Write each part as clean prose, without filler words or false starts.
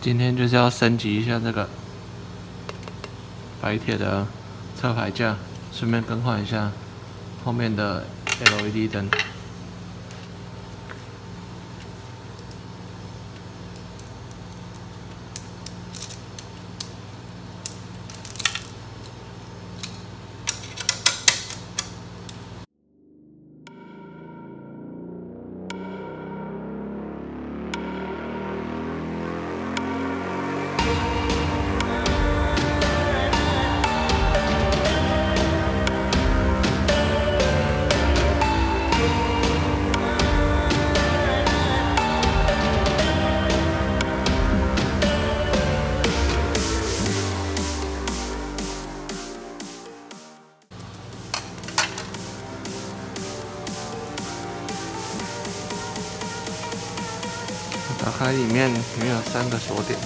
今天就是要升级一下这个白铁的车牌架，顺便更换一下后面的 LED 灯。打开里面有3个锁点。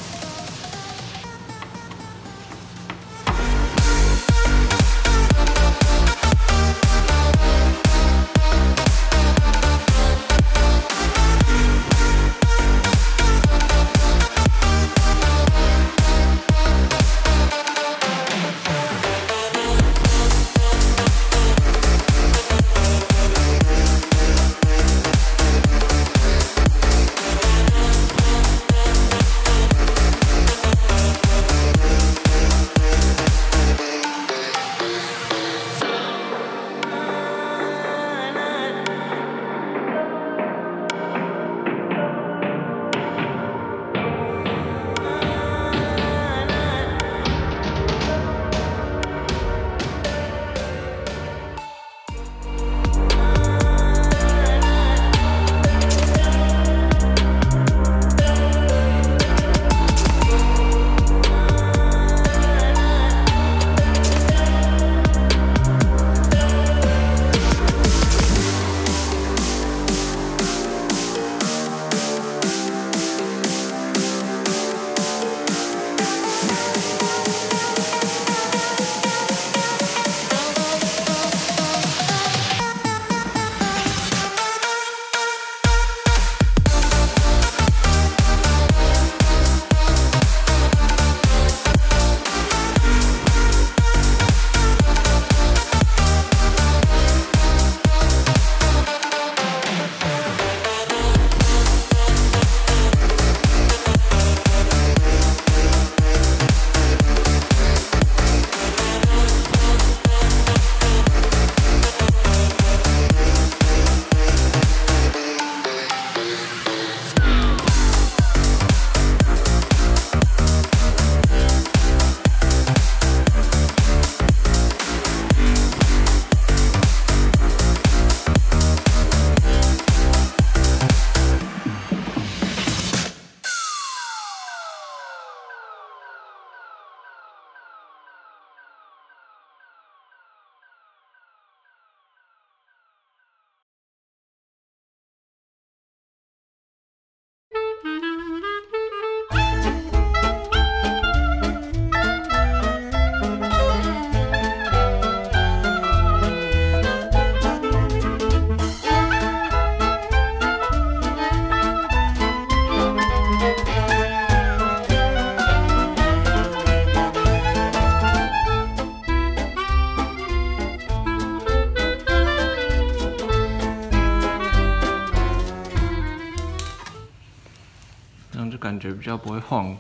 这样就感觉比较不会晃，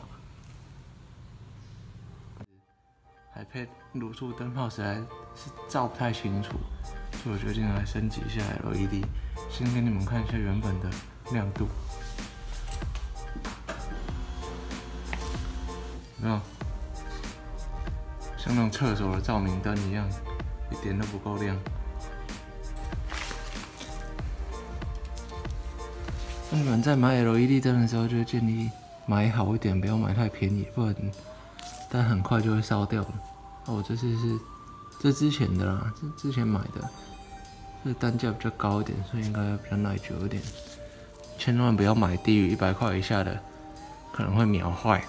还配卤素灯泡，实在是照不太清楚，所以我决定来升级一下 LED。先给你们看一下原本的亮度，有没有？像那种厕所的照明灯一样，一点都不够亮。那你们在买 LED 灯的时候，就建议买好一点，不要买太便宜，不然但很快就会烧掉了。那我这次是这之前的啦，这之前买的，这单价比较高一点，所以应该比较耐久一点。千万不要买低于100块以下的，可能会秒坏。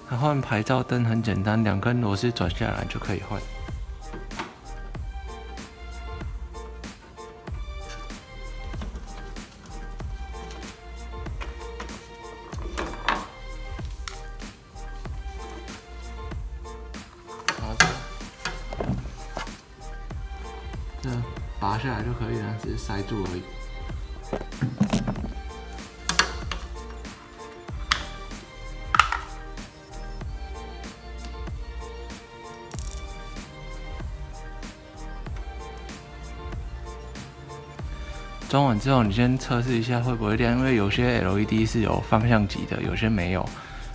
它换牌照灯很简单，2根螺丝转下来就可以换。拔下来就可以了，只是塞住而已。装完之后，你先测试一下会不会亮，因为有些 LED 是有方向级的，有些没有，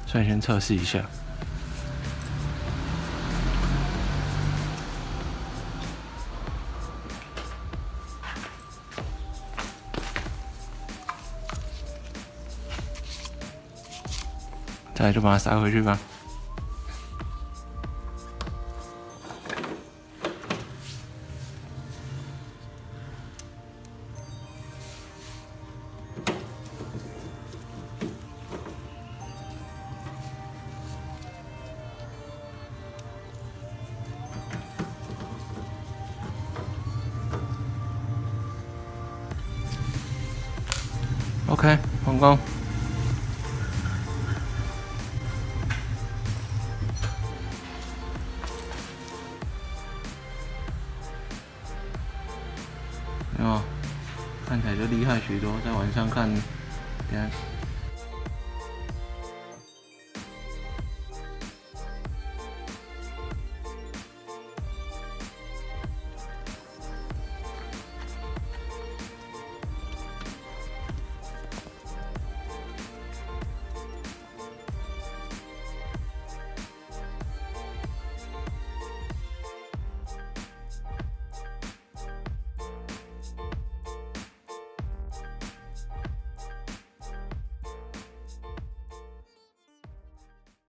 所以先测试一下。再来就把它塞回去吧。OK， 成功。有没有？看起来就厉害许多。在晚上看，等下